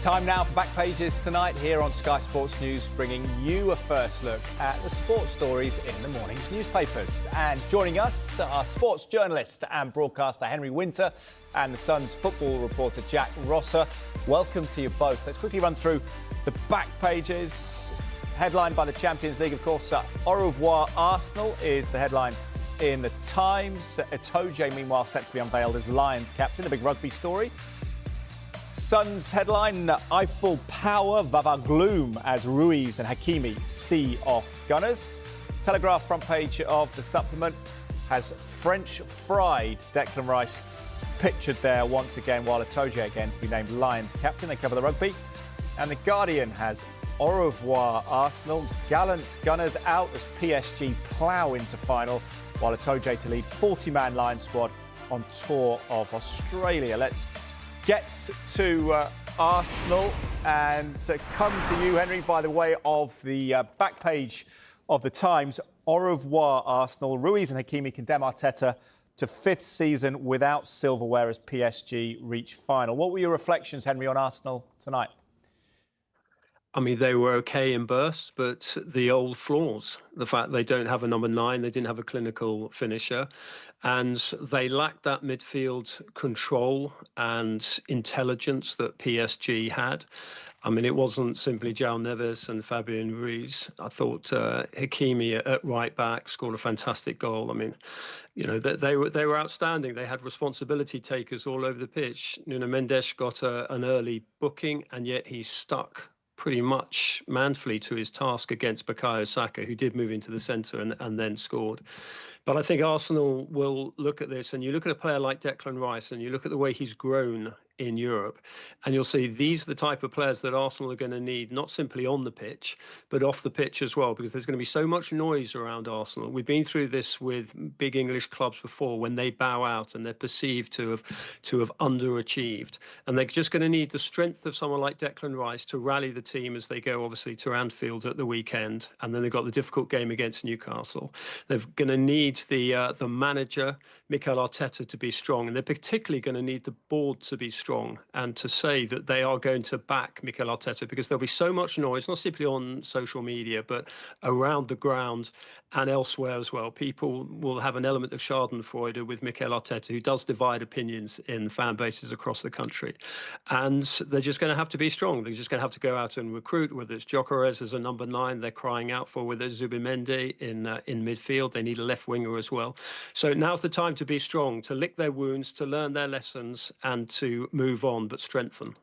Time now for Back Pages tonight here on Sky Sports News, bringing you a first look at the sports stories in the morning's newspapers. And joining us are sports journalist and broadcaster Henry Winter and the Sun's football reporter Jack Rosser. Welcome to you both. Let's quickly run through the Back Pages. Headlined by the Champions League, of course, Au revoir Arsenal is the headline in the Times. Itoje, meanwhile, set to be unveiled as Lions captain, a big rugby story. Sun's headline, Eiffel Power, Vava Gloom as Ruiz and Hakimi see off Gunners. Telegraph front page of the supplement has French fried Declan Rice pictured there once again, while Itoje again to be named Lions captain. They cover the rugby. And the Guardian has Au revoir Arsenal, gallant Gunners out as PSG plough into final, while Itoje to lead 40-man Lions squad on tour of Australia. Let's get to Arsenal and come to you, Henry, by the way of the back page of the Times. Au revoir Arsenal. Ruiz and Hakimi condemn Arteta to fifth season without silverware as PSG reach final. What were your reflections, Henry, on Arsenal tonight? I mean, they were okay in bursts, but the old flaws, the fact they don't have a number 9, they didn't have a clinical finisher, and they lacked that midfield control and intelligence that PSG had. I mean, it wasn't simply João Neves and Fabian Ruiz. I thought Hakimi at right back scored a fantastic goal. I mean, you know, they were outstanding. They had responsibility takers all over the pitch. Nuno Mendes got an early booking, and yet he stuck pretty much manfully to his task against Bukayo Saka, who did move into the centre and then scored. But I think Arsenal will look at this, and you look at a player like Declan Rice, and you look at the way he's grown in Europe, and you'll see these are the type of players that Arsenal are going to need, not simply on the pitch, but off the pitch as well, because there's going to be so much noise around Arsenal. We've been through this with big English clubs before, when they bow out and they're perceived to have underachieved. And they're just going to need the strength of someone like Declan Rice to rally the team as they go, obviously, to Anfield at the weekend. And then they've got the difficult game against Newcastle. They're going to need the manager, Mikel Arteta, to be strong. And they're particularly going to need the board to be strong, and to say that they are going to back Mikel Arteta, because there'll be so much noise, not simply on social media, but around the ground and elsewhere as well. People will have an element of schadenfreude with Mikel Arteta, who does divide opinions in fan bases across the country. And they're just going to have to be strong. They're just going to have to go out and recruit, whether it's Gyökeres as a number 9, they're crying out for, whether it's Zubimendi in midfield. They need a left winger as well. So now's the time to be strong, to lick their wounds, to learn their lessons, and to move on, but strengthen.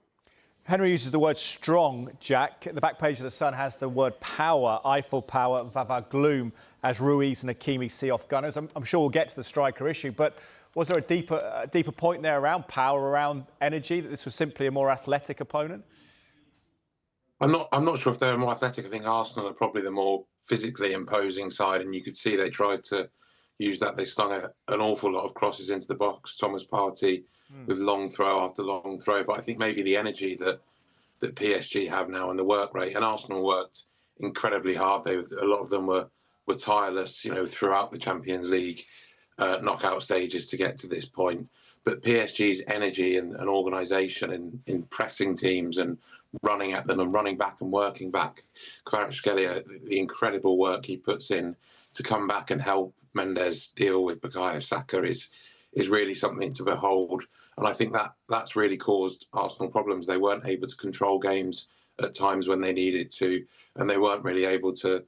Henry uses the word strong, Jack. The back page of the Sun has the word power, Eiffel Power, Vava Gloom, as Ruiz and Hakimi see off Gunners. I'm sure we'll get to the striker issue, but was there a deeper point there around power, around energy, that this was simply a more athletic opponent? I'm not sure if they're more athletic. I think Arsenal are probably the more physically imposing side, and you could see they tried to use that. They slung an awful lot of crosses into the box. Thomas Partey with long throw after long throw. But I think maybe the energy that PSG have now and the work rate, and Arsenal worked incredibly hard. A lot of them were tireless, you know, throughout the Champions League knockout stages to get to this point. But PSG's energy and organisation in pressing teams and running at them and running back and working back. Kvaratskhelia, the incredible work he puts in to come back and help Mendes deal with Bukayo Saka is really something to behold. And I think that's really caused Arsenal problems. They weren't able to control games at times when they needed to, and they weren't really able to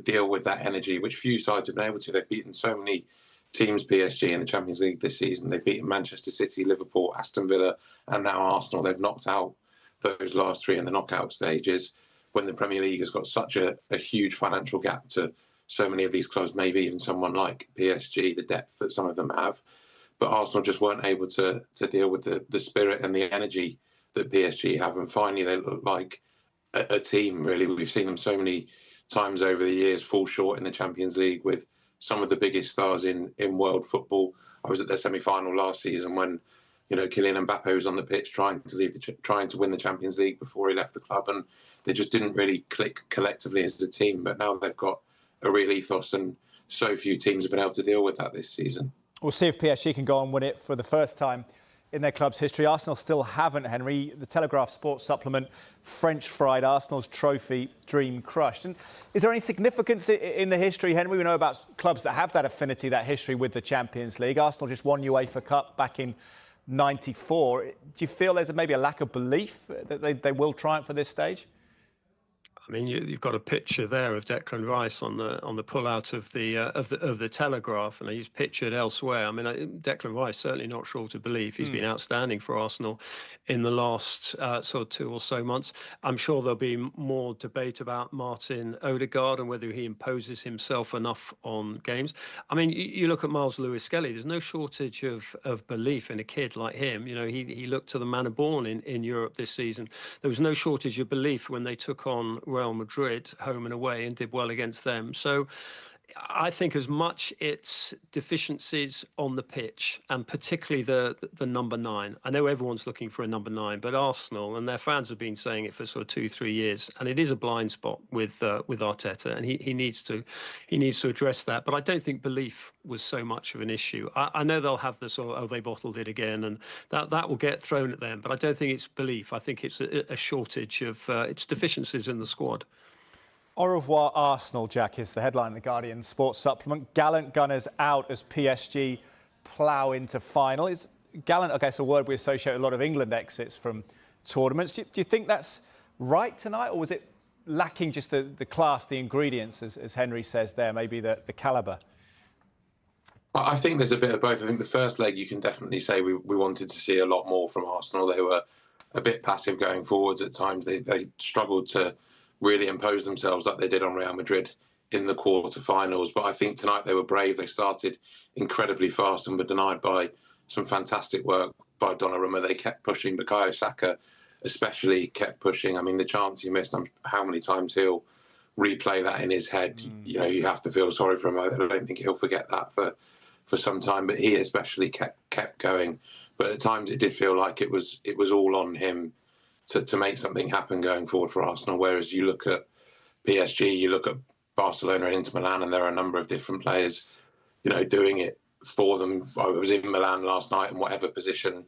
deal with that energy, which few sides have been able to. They've beaten so many teams, PSG, in the Champions League this season. They've beaten Manchester City, Liverpool, Aston Villa, and now Arsenal. They've knocked out those last 3 in the knockout stages, when the Premier League has got such a huge financial gap to so many of these clubs, maybe even someone like PSG, the depth that some of them have. But Arsenal just weren't able to deal with the spirit and the energy that PSG have. And finally, they look like a team, really. We've seen them so many times over the years fall short in the Champions League with some of the biggest stars in world football. I was at their semi-final last season when, you know, Kylian Mbappe was on the pitch trying to win the Champions League before he left the club, and they just didn't really click collectively as a team. But now they've got a real ethos, and so few teams have been able to deal with that this season. We'll see if PSG can go and win it for the first time in their club's history. Arsenal still haven't, Henry. The Telegraph Sports Supplement, French fried, Arsenal's trophy dream crushed. And is there any significance in the history, Henry? We know about clubs that have that affinity, that history with the Champions League. Arsenal just won UEFA Cup back in '94. Do you feel there's maybe a lack of belief that they will triumph at this stage? I mean, you've got a picture there of Declan Rice on the pull-out of the Telegraph, and he's pictured elsewhere. I mean, Declan Rice certainly not short of belief. He's been outstanding for Arsenal in the last sort of 2 or so months. I'm sure there'll be more debate about Martin Odegaard and whether he imposes himself enough on games. I mean, you look at Miles Lewis-Skelly. There's no shortage of belief in a kid like him. You know, he looked to the manner born in Europe this season. There was no shortage of belief when they took on Real Madrid home and away and did well against them. So I think as much its deficiencies on the pitch, and particularly the number 9. I know everyone's looking for a number 9, but Arsenal and their fans have been saying it for sort of 2-3 years, and it is a blind spot with Arteta, and he needs to address that. But I don't think belief was so much of an issue. I know they'll have the sort of, oh, they bottled it again, and that will get thrown at them. But I don't think it's belief. I think it's a shortage of its deficiencies in the squad. Au revoir, Arsenal, Jack, is the headline in the Guardian Sports Supplement. Gallant Gunners out as PSG plough into final. Is gallant, I guess, a word we associate with a lot of England exits from tournaments. Do you think that's right tonight, or was it lacking just the class, the ingredients, as Henry says there, maybe the calibre? I think there's a bit of both. I think the first leg, you can definitely say we wanted to see a lot more from Arsenal. They were a bit passive going forwards at times. They struggled to really impose themselves like they did on Real Madrid in the quarter-finals. But I think tonight they were brave. They started incredibly fast and were denied by some fantastic work by Donnarumma. They kept pushing. Bukayo Saka especially kept pushing. I mean, the chance he missed, how many times he'll replay that in his head. You know, you have to feel sorry for him. I don't think he'll forget that for some time. But he especially kept going. But at times it did feel like it was all on him to make something happen going forward for Arsenal. Whereas you look at PSG, you look at Barcelona and Inter Milan, and there are a number of different players, you know, doing it for them. I was in Milan last night, and whatever position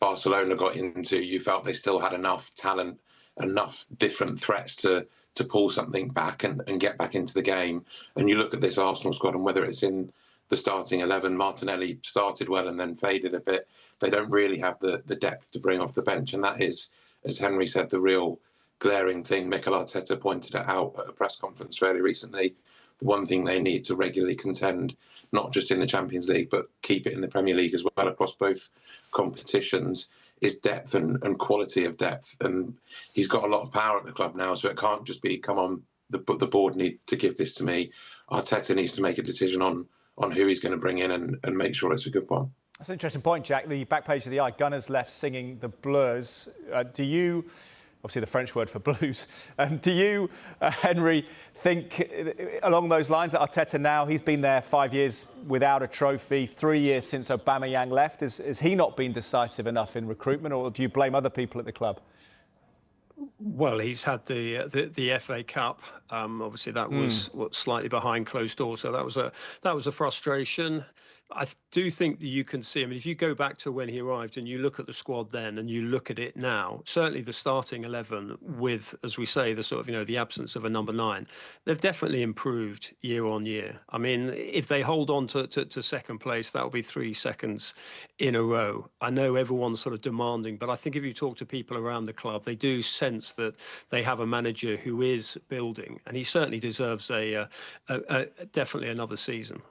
Barcelona got into, you felt they still had enough talent, enough different threats to pull something back and get back into the game. And you look at this Arsenal squad, and whether it's in the starting 11, Martinelli started well and then faded a bit. They don't really have the depth to bring off the bench, and that is, as Henry said, the real glaring thing. Mikel Arteta pointed it out at a press conference fairly recently. The one thing they need to regularly contend, not just in the Champions League, but keep it in the Premier League as well across both competitions, is depth and quality of depth. And he's got a lot of power at the club now, so it can't just be, come on, the board need to give this to me. Arteta needs to make a decision on who he's going to bring in and make sure it's a good one. That's an interesting point, Jack. The back page of the Eye, Gunners left singing the Bleus. Do you, obviously the French word for blues, do you, Henry, think along those lines that Arteta now, he's been there 5 years without a trophy, 3 years since Aubameyang left. Has he not been decisive enough in recruitment, or do you blame other people at the club? Well, he's had the FA Cup. Obviously, that was slightly behind closed doors, so that was a frustration. I do think that you can see, I mean, if you go back to when he arrived and you look at the squad then and you look at it now, certainly the starting 11 with, as we say, the sort of, you know, the absence of a number 9, they've definitely improved year on year. I mean, if they hold on to second place, that'll be 3 seconds in a row. I know everyone's sort of demanding, but I think if you talk to people around the club, they do sense that they have a manager who is building, and he certainly deserves definitely another season.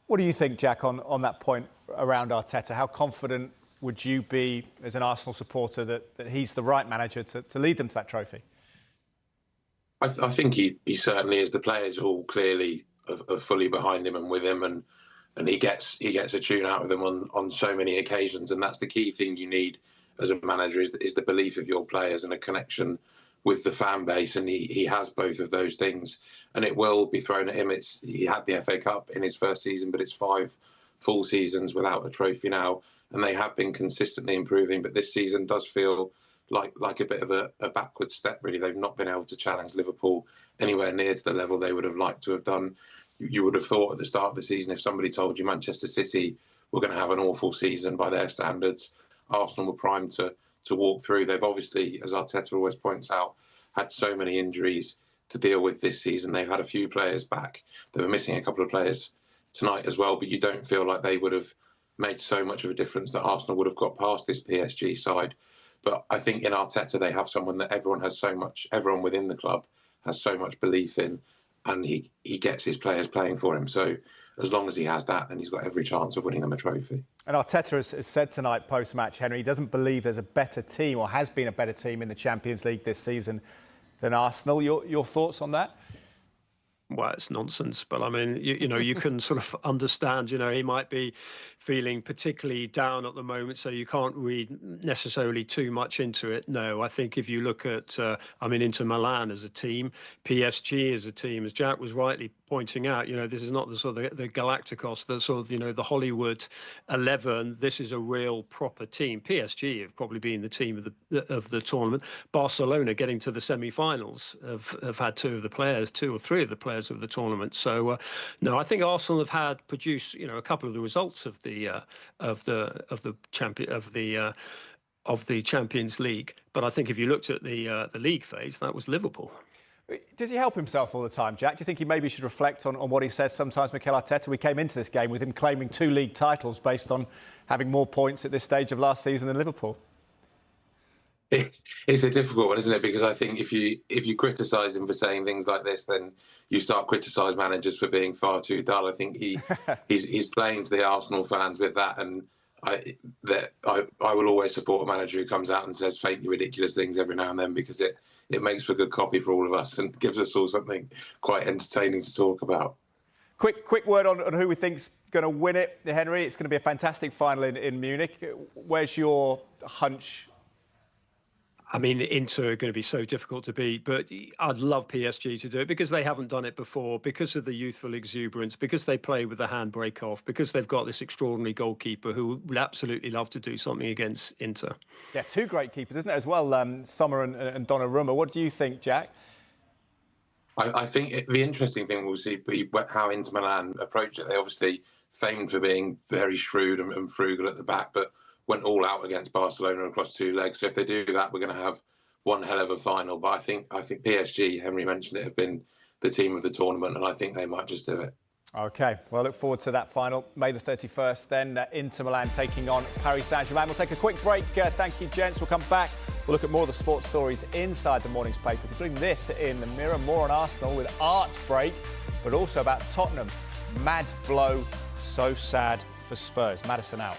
What do you think, Jack, on that point around Arteta? How confident would you be as an Arsenal supporter that he's the right manager to lead them to that trophy? I think he certainly is. The players all clearly are fully behind him and with him, and he gets a tune out of them on so many occasions. And that's the key thing you need as a manager is the belief of your players and a connection with the fan base, and he has both of those things, and it will be thrown at him. He had the FA Cup in his first season, but it's 5 full seasons without a trophy now, and they have been consistently improving. But this season does feel like a bit of a backward step, really. They've not been able to challenge Liverpool anywhere near to the level they would have liked to have done. You would have thought at the start of the season, if somebody told you Manchester City were going to have an awful season by their standards, Arsenal were primed to walk through. They've obviously, as Arteta always points out, had so many injuries to deal with this season. They've had a few players back. They were missing a couple of players tonight as well, but you don't feel like they would have made so much of a difference that Arsenal would have got past this PSG side. But I think in Arteta, they have someone that everyone within the club has so much belief in, and he gets his players playing for him. So as long as he has that, then he's got every chance of winning them a trophy. And Arteta has said tonight post-match, Henry, he doesn't believe there's a better team or has been a better team in the Champions League this season than Arsenal. Your thoughts on that? Well, it's nonsense, but I mean, you can sort of understand, he might be feeling particularly down at the moment, so you can't read necessarily too much into it. No, I think if you look at, Inter Milan as a team, PSG as a team, as Jack was rightly pointing out, this is not the sort of the Galacticos, the sort of, the Hollywood 11. This is a real proper team. PSG have probably been the team of the tournament. Barcelona getting to the semi-finals have had two or three of the players of the tournament. So no, I think Arsenal have had produced a couple of the results of the Champions League. But I think if you looked at the league phase, that was Liverpool. Does he help himself all the time, Jack? Do you think he maybe should reflect on what he says sometimes, Mikel Arteta? We came into this game with him claiming 2 league titles based on having more points at this stage of last season than Liverpool. It's a difficult one, isn't it? Because I think if you criticise him for saying things like this, then you start criticising managers for being far too dull. I think he's playing to the Arsenal fans with that, and I will always support a manager who comes out and says faintly ridiculous things every now and then, because it makes for good copy for all of us and gives us all something quite entertaining to talk about. Quick word on who we think's going to win it, Henry. It's going to be a fantastic final in Munich. Where's your hunch? Inter are going to be so difficult to beat, but I'd love PSG to do it because they haven't done it before, because of the youthful exuberance, because they play with the handbrake off, because they've got this extraordinary goalkeeper who would absolutely love to do something against Inter. Yeah, 2 great keepers, isn't it, as well, Sommer and Donnarumma. What do you think, Jack? I think the interesting thing we'll see be how Inter Milan approach it. They obviously famed for being very shrewd and frugal at the back, but went all out against Barcelona across 2 legs. So if they do that, we're going to have one hell of a final. But I think PSG, Henry mentioned it, have been the team of the tournament, and I think they might just do it. OK, well, I look forward to that final. May the 31st, then Inter Milan taking on Paris Saint-Germain. We'll take a quick break. Thank you, gents. We'll come back. We'll look at more of the sports stories inside the morning's papers, including this in the Mirror. More on Arsenal with Art break, but also about Tottenham. Mad blow, so sad for Spurs. Maddison out.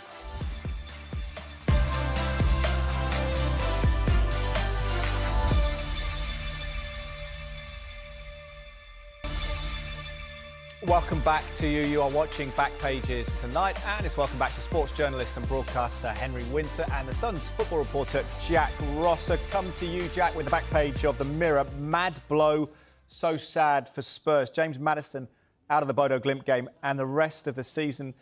Welcome back to you. You are watching Back Pages tonight, and it's welcome back to sports journalist and broadcaster Henry Winter and the Sun's football reporter Jack Rosser. Come to you, Jack, with the back page of the Mirror. Mad blow, so sad for Spurs. James Maddison out of the Bodo Glimt game and the rest of the season.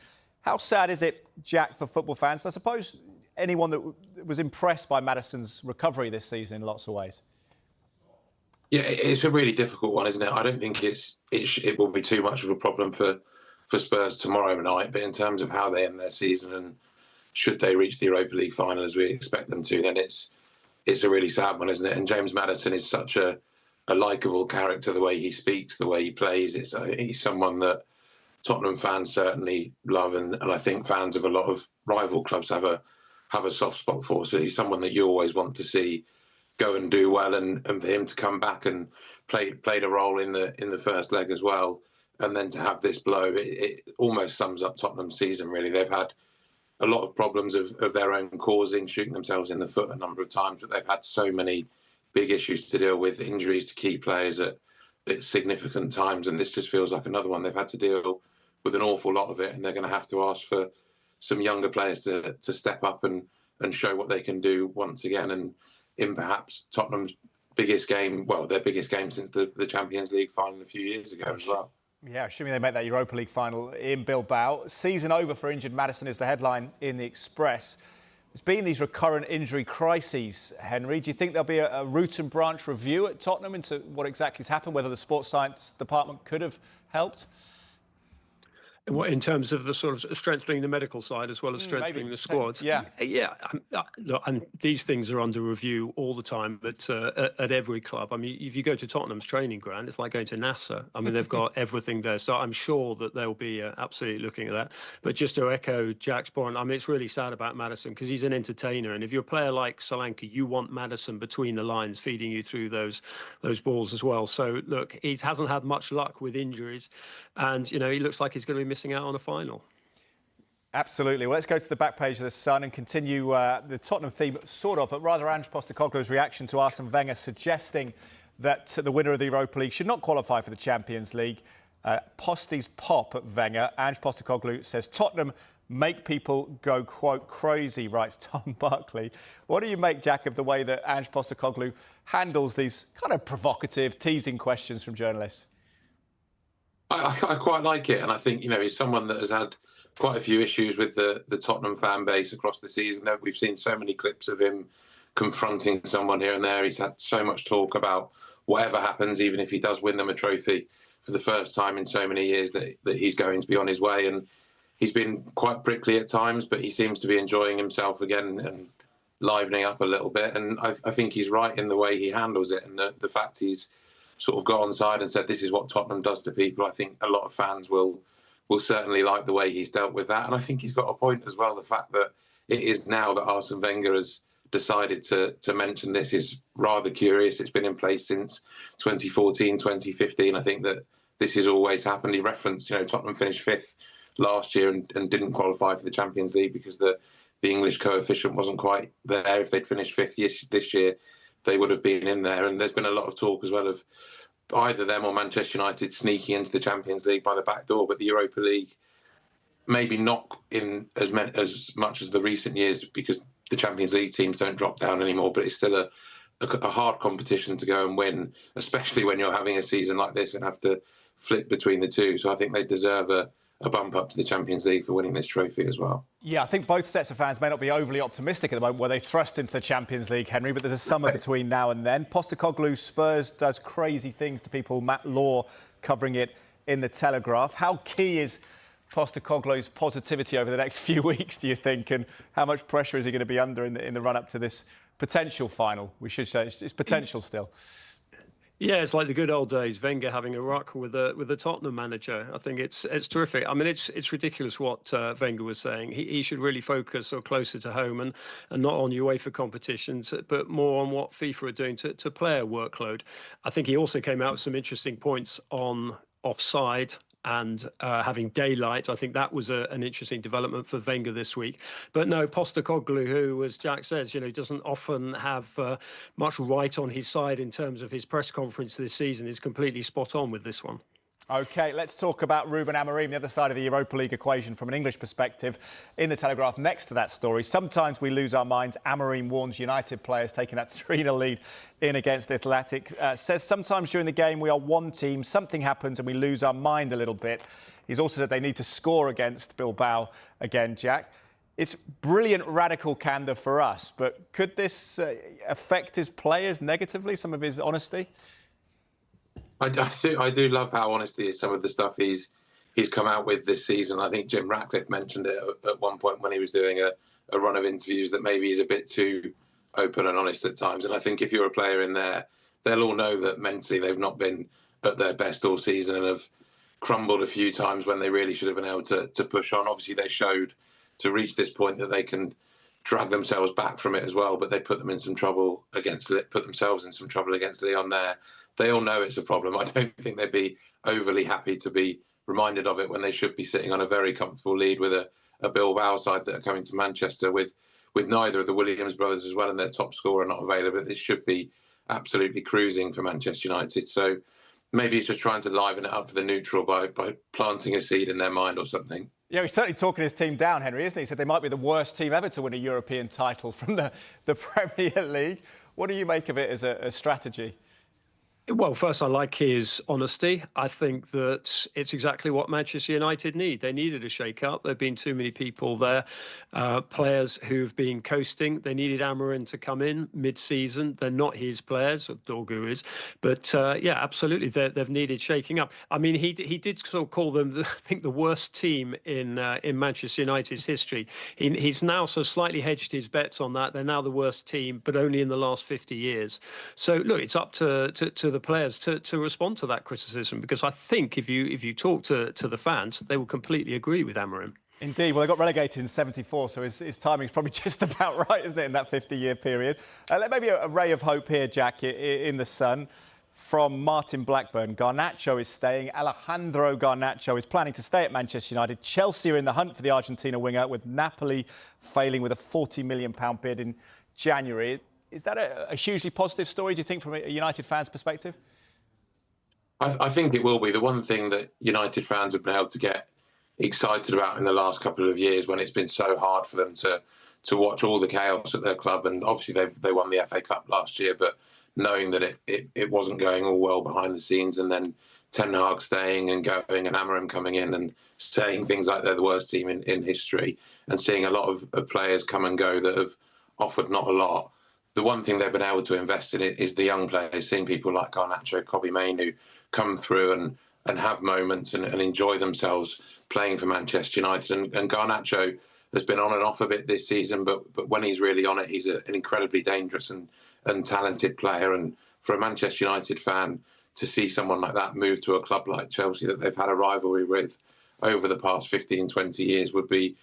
How sad is it, Jack, for football fans? I suppose anyone that was impressed by Maddison's recovery this season in lots of ways. Yeah, it's a really difficult one, isn't it? I don't think it will be too much of a problem for Spurs tomorrow night. But in terms of how they end their season and should they reach the Europa League final as we expect them to, then it's a really sad one, isn't it? And James Maddison is such a likeable character, the way he speaks, the way he plays. He's someone that Tottenham fans certainly love, and I think fans of a lot of rival clubs have a soft spot for. So he's someone that you always want to see go and do well, and for him to come back and played a role in the first leg as well, and then to have this blow, it almost sums up Tottenham's season, really. They've had a lot of problems of their own causing, shooting themselves in the foot a number of times, but they've had so many big issues to deal with, injuries to key players at significant times, and this just feels like another one. They've had to deal with an awful lot of it, and they're going to have to ask for some younger players to step up and show what they can do once again, and in perhaps Tottenham's biggest game, well, their biggest game since the Champions League final a few years ago as well. Yeah, assuming they make that Europa League final in Bilbao. Season over for injured Maddison is the headline in the Express. There's been these recurrent injury crises, Henry. Do you think there'll be a root and branch review at Tottenham into what exactly has happened, whether the sports science department could have helped? In terms of the sort of strengthening the medical side as well as strengthening the squad. Yeah. Yeah. Look, and these things are under review all the time at every club. I mean, if you go to Tottenham's training ground, it's like going to NASA. I mean, they've got everything there. So I'm sure that they'll be absolutely looking at that. But just to echo Jack's point, I mean, it's really sad about Maddison because he's an entertainer. And if you're a player like Solanke, you want Maddison between the lines, feeding you through those balls as well. So look, he hasn't had much luck with injuries. And, he looks like he's going to be missing out on a final. Absolutely. Well, let's go to the back page of the Sun and continue the Tottenham theme, sort of, but rather Ange Postecoglou's reaction to Arsene Wenger suggesting that the winner of the Europa League should not qualify for the Champions League. Poste's pop at Wenger. Ange Postecoglou says Tottenham make people go, quote, crazy, writes Tom Buckley. What do you make, Jack, of the way that Ange Postecoglou handles these kind of provocative, teasing questions from journalists? I quite like it, and I think he's someone that has had quite a few issues with the Tottenham fan base across the season. We've seen so many clips of him confronting someone here and there. He's had so much talk about whatever happens, even if he does win them a trophy for the first time in so many years, that he's going to be on his way. And he's been quite prickly at times, but he seems to be enjoying himself again and livening up a little bit. And I think he's right in the way he handles it, and the fact he's sort of got on side and said this is what Tottenham does to people. I think a lot of fans will certainly like the way he's dealt with that. And I think he's got a point as well. The fact that it is now that Arsene Wenger has decided to mention this is rather curious. It's been in place since 2014, 2015. I think that this has always happened. He referenced, Tottenham finished 5th last year and didn't qualify for the Champions League because the English coefficient wasn't quite there. If they'd finished 5th this year, they would have been in there. And there's been a lot of talk as well of either them or Manchester United sneaking into the Champions League by the back door, but the Europa League maybe not in as much as the recent years because the Champions League teams don't drop down anymore, but it's still a hard competition to go and win, especially when you're having a season like this and have to flip between the two. So I think they deserve a bump up to the Champions League for winning this trophy as well. Yeah, I think both sets of fans may not be overly optimistic at the moment where they thrust into the Champions League, Henry, but there's a summer between now and then. Postecoglou, Spurs does crazy things to people. Matt Law covering it in the Telegraph. How key is Postecoglou's positivity over the next few weeks, do you think? And how much pressure is he going to be under in the run-up to this potential final? We should say it's potential still. Yeah, it's like the good old days, Wenger having a ruck with a Tottenham manager. I think it's terrific. I mean, it's ridiculous what Wenger was saying. He should really focus or closer to home and not on UEFA competitions, but more on what FIFA are doing to player workload. I think he also came out with some interesting points on offside and having daylight. I think that was an interesting development for Wenger this week. But no, Postecoglou, who, as Jack says, doesn't often have much right on his side in terms of his press conference this season, is completely spot on with this one. OK, let's talk about Ruben Amorim, the other side of the Europa League equation from an English perspective. In the Telegraph, next to that story, sometimes we lose our minds. Amorim warns United players taking that 3-0 lead in against Athletic. Says sometimes during the game we are one team, something happens and we lose our mind a little bit. He's also said they need to score against Bilbao again, Jack. It's brilliant radical candour for us, but could this affect his players negatively, some of his honesty? I do love how honest he is. Some of the stuff he's come out with this season. I think Jim Ratcliffe mentioned it at one point when he was doing a run of interviews that maybe he's a bit too open and honest at times. And I think if you're a player in there, they'll all know that mentally they've not been at their best all season and have crumbled a few times when they really should have been able to push on. Obviously, they showed to reach this point that they can drag themselves back from it as well, but they put themselves in some trouble against Lyon there. They all know it's a problem. I don't think they'd be overly happy to be reminded of it when they should be sitting on a very comfortable lead with a Bilbao side that are coming to Manchester with neither of the Williams brothers as well and their top scorer not available. This should be absolutely cruising for Manchester United. So maybe he's just trying to liven it up for the neutral by planting a seed in their mind or something. Yeah, he's certainly talking his team down, Henry, isn't he? He said they might be the worst team ever to win a European title from the Premier League. What do you make of it as a strategy? Well, first, I like his honesty. I think that it's exactly what Manchester United need. They needed a shake-up. There have been too many people there, players who've been coasting. They needed Amorim to come in mid-season. They're not his players, Dorgu is. But, yeah, absolutely, they've needed shaking up. I mean, he did sort of call them, I think, the worst team in Manchester United's history. He's now sort of slightly hedged his bets on that. They're now the worst team, but only in the last 50 years. So, look, it's up to the players to respond to that criticism, because I think if you talk to the fans, they will completely agree with Amorim. Indeed. Well, they got relegated in 74, so his timing's probably just about right, isn't it, in that 50-year period? Maybe a ray of hope here, Jack, in the sun. From Martin Blackburn, Garnacho is staying. Alejandro Garnacho is planning to stay at Manchester United. Chelsea are in the hunt for the Argentina winger, with Napoli failing with a £40 million bid in January. Is that a hugely positive story, do you think, from a United fan's perspective? I think it will be. The one thing that United fans have been able to get excited about in the last couple of years, when it's been so hard for them to watch all the chaos at their club, and obviously they won the FA Cup last year, but knowing that it wasn't going all well behind the scenes, and then Ten Hag staying and going, and Amorim coming in and saying things like they're the worst team in history, and seeing a lot of players come and go that have offered not a lot. The one thing they've been able to invest in is the young players, seeing people like Garnacho, Kobbie Mainoo come through and have moments and enjoy themselves playing for Manchester United. And Garnacho has been on and off a bit this season, but when he's really on it, he's an incredibly dangerous and talented player. And for a Manchester United fan to see someone like that move to a club like Chelsea that they've had a rivalry with over the past 15, 20 years would be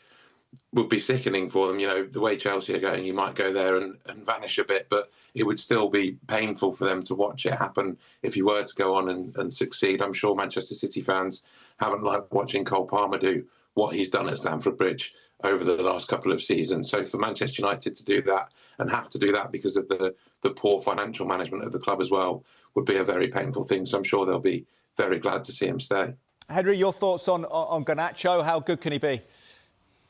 sickening for them. You know, the way Chelsea are going, you might go there and vanish a bit, but it would still be painful for them to watch it happen if you were to go on and succeed. I'm sure Manchester City fans haven't liked watching Cole Palmer do what he's done at Stamford Bridge over the last couple of seasons. So for Manchester United to do that, and have to do that because of the poor financial management of the club as well, would be a very painful thing. So I'm sure they'll be very glad to see him stay. Henry, your thoughts on Garnacho? How good can he be?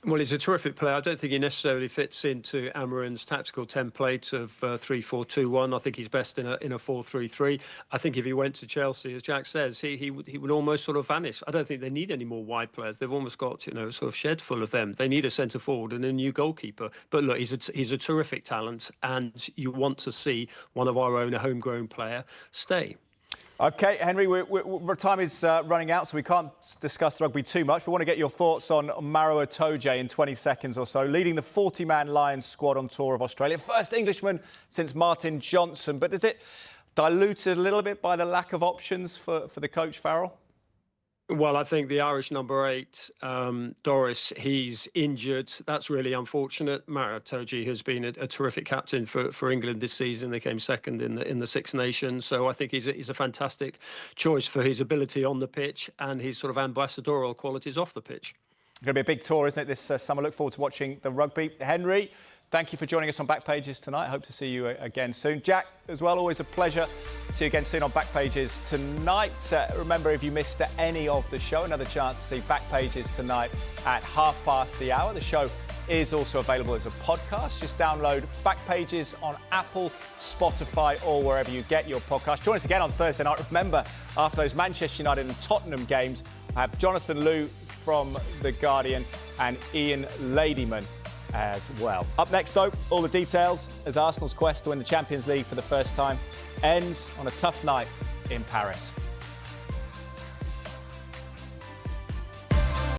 Well, he's a terrific player. I don't think he necessarily fits into Amorim's tactical template of 3-4-2-1. I think he's best in a 4-3-3. I think if he went to Chelsea, as Jack says, he would almost sort of vanish. I don't think they need any more wide players. They've almost got, sort of shed full of them. They need a centre forward and a new goalkeeper. But look, he's a terrific talent, and you want to see one of our own, a homegrown player, stay. OK, Henry, time is running out, so we can't discuss rugby too much. We want to get your thoughts on Maro Itoje in 20 seconds or so, leading the 40-man Lions squad on tour of Australia. First Englishman since Martin Johnson. But is it diluted a little bit by the lack of options for the coach, Farrell? Well, I think the Irish number 8, Doris, he's injured. That's really unfortunate. Maro Itoje has been a terrific captain for England this season. They came second in the Six Nations. So I think he's a fantastic choice for his ability on the pitch and his sort of ambassadorial qualities off the pitch. It's going to be a big tour, isn't it, this summer? Look forward to watching the rugby. Henry, thank you for joining us on Back Pages tonight. Hope to see you again soon. Jack, as well, always a pleasure. See you again soon on Back Pages tonight. Remember, if you missed any of the show, another chance to see Back Pages tonight at hour. The show is also available as a podcast. Just download Back Pages on Apple, Spotify, or wherever you get your podcast. Join us again on Thursday night. Remember, after those Manchester United and Tottenham games, I have Jonathan Liu from The Guardian and Ian Ladyman as well. Up next, though, all the details as Arsenal's quest to win the Champions League for the first time ends on a tough night in Paris.